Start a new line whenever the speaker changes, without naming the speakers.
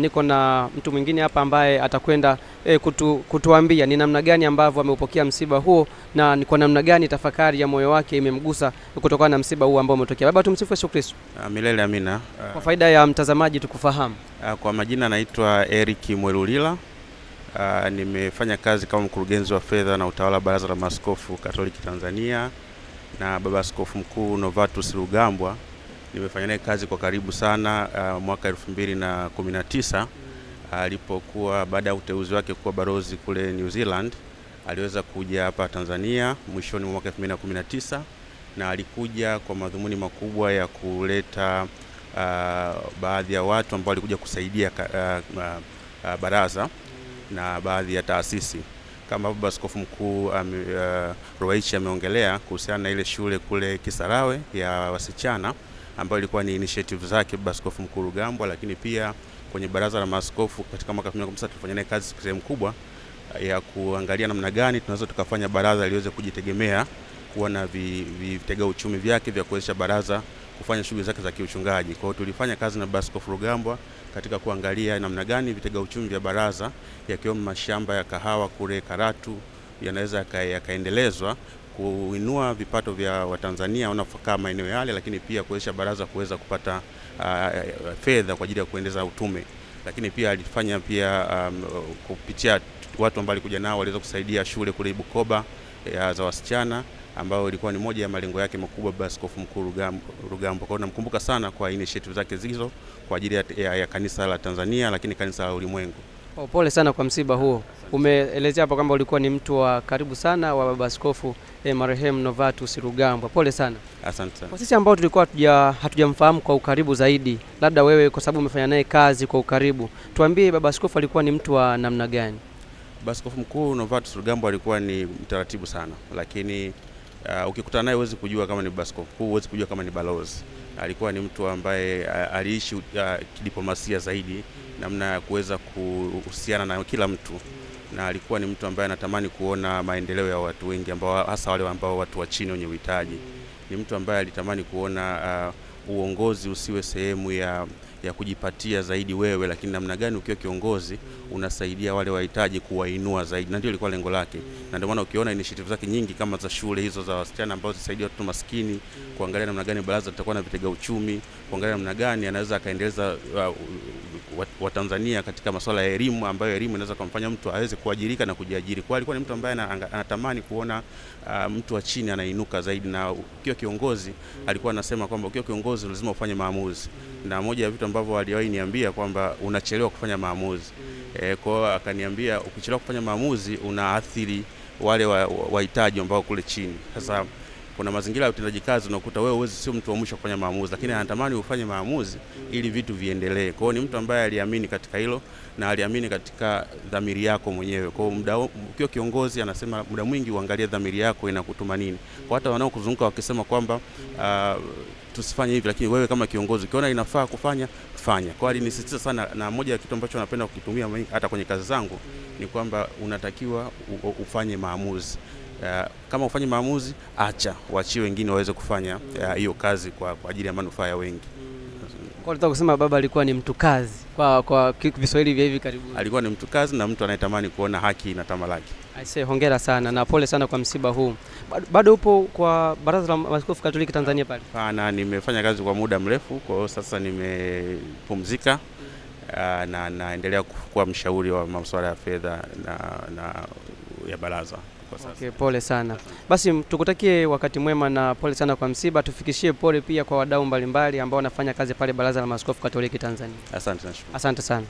Niko na mtu mwingine hapa ambaye atakwenda kutuambia ni namna gani ambavyo ameupokea msiba huo na ni kwa namna gani tafakari ya moyo wake imemgusa kutokana na msiba huo ambao umetokea. Baba, tumsifu Yesu Kristo.
Milele amina.
Kwa faida ya mtazamaji tukufahamu.
Kwa majina naitwa Eric Mwelulila. Nimefanya kazi kama mkurugenzi wa fedha na utawala Baraza la Maaskofu Katoliki Tanzania na Baba Askofu Mkuu Novatus Rugambwa. Nimefanya naye kazi kwa karibu sana mwaka 2019 alipokuwa baada ya uteuzi wake kuwa balozi kule New Zealand. Aliweza kuja hapa Tanzania mwishoni mwa mwaka 2019 na alikuja kwa madhumuni makubwa ya kuleta baadhi ya watu ambao walikuja kusaidia baraza na baadhi ya taasisi. Kama Baba Askofu Mkuu Ruwaichi ameongelea kuhusiana na ile shule kule Kisarawe ya wasichana ambayo ilikuwa ni initiative zake Baba Askofu Mkuu Rugambwa, lakini pia kwenye Baraza la Maaskofu katika mwaka 2019 tulifanya naye kazi sehemu kubwa ya kuangalia namna gani tunaweza tukafanya baraza liweze kujitegemea, kuwa na vitega uchumi vyake vya kuwezesha baraza kufanya shughuli zake za kiuchungaji. Kwa hiyo tulifanya kazi na Baba Askofu Rugambwa katika kuangalia namna gani vitega uchumi vya baraza yakiwemo mashamba ya kahawa kule Karatu yanaweza yakaendelezwa kuinua vipato vya Watanzania wanaokaa maeneo yale, lakini pia kuwezesha baraza kuweza kupata fedha kwa ajili ya kuendeleza utume. Lakini pia alifanya pia kupitia watu ambao walikuja nao waliweza kusaidia shule kule Bukoba za wasichana ambao ilikuwa ni moja ya malengo yake makubwa Baba Askofu Mkuu Rugambwa. Kwa hiyo namkumbuka sana kwa initiative zake zizo kwa ajili ya kanisa la Tanzania, lakini kanisa la ulimwengu.
Pole sana kwa msiba huo. Umeelezea hapo kwamba ulikuwa ni mtu wa karibu sana wa Baba Askofu marehemu Novatus Rugambwa. Pole sana.
Asante sana.
Kwa sisi ambao tulikuwa hatujamfahamu kwa ukaribu zaidi, labda wewe kwa sababu umefanya naye kazi kwa ukaribu, tuambie Baba Askofu alikuwa ni mtu wa namna gani?
Baba Askofu Mkuu Novatus Rugambwa alikuwa ni mtaratibu sana, lakini ukikutana naye huwezi kujua kama ni Baba Askofu Mkuu, huwezi kujua kama ni balozi. Alikuwa ni mtu ambaye aliishi kidiplomasia zaidi, namna ya kuweza kuhusiana na kila mtu, na alikuwa ni mtu ambaye anatamani kuona maendeleo ya watu wengi ambao hasa wale ambao watu wa chini wenye uhitaji. Ni mtu ambaye alitamani kuona uongozi usiwe sehemu ya kujipatia zaidi wewe, lakini namna gani ukiwa kiongozi unasaidia wale wahitaji kuwainua zaidi, na ndio ilikuwa lengo lake. Na ndio maana ukiona initiative zake nyingi kama za shule hizo za wasichana ambazo zisaidia watu maskini, kuangalia namna gani baraza litakuwa na vitega uchumi, kuangalia namna gani anaweza kaendeleza wa Tanzania katika masuala ya elimu, ambayo elimu inaweza kumfanya mtu aweze kuajirika na kujiajiri. Kwa alikuwa ni mtu ambaye anatamani kuona mtu wa chini anainuka zaidi, na ukiwa kiongozi alikuwa anasema kwamba ukiwa kiongozi lazima ufanye maamuzi. Na moja ya vitu ambavyo aliwahi niambia kwamba unachelewa kufanya maamuzi. Kwa hiyo akaniambia ukichelewa kufanya maamuzi unaathiri wale wahitaji ambao kule chini. Sasa kuna mazingira ya utendaji kazi unakuta wewe huwezi, sio mtu wa mwisho kufanya maamuzi, lakini anatamani ufanye maamuzi ili vitu viendelee. Kwa hiyo ni mtu ambaye aliamini katika hilo na aliamini katika dhamiri yako mwenyewe. Kwa hiyo ukiwa kiongozi anasema muda mwingi uangalie dhamiri yako inakutuma nini. Kwa hata wanaokuzunguka wakisema kwamba tusifanye hivi, lakini wewe kama kiongozi ukiona inafaa kufanya, fanya. Kwa hiyo nisisitiza sana, na moja ya kitu ambacho napenda kukitumia hata kwenye kazi zangu ni kwamba unatakiwa ufanye maamuzi. Kama ufanye maamuzi, acha waachie wengine waweze kufanya hiyo kazi kwa ajili ya manufaa ya wengi.
Kwa nataka kusema baba alikuwa ni mtu kazi kwa Kiswahili vya hivi karibuni.
Alikuwa ni mtu kazi na mtu anayetamani kuona haki inatamalaki.
Aisee, hongera sana na pole sana kwa msiba huu. Bado upo kwa Baraza la Maaskofu Katoliki Tanzania pale?
Hapana, nimefanya kazi kwa muda mrefu, kwa hiyo sasa nimepumzika na naendelea kuwa mshauri wa masuala ya fedha na ya baraza.
Okay, pole sana. Basi tukutakie wakati mwema na pole sana kwa msiba. Tufikishie pole pia kwa wadau mbalimbali ambao wanafanya kazi pale Baraza la Maaskofu Katoliki Tanzania.
Asante sana.
Asante sana.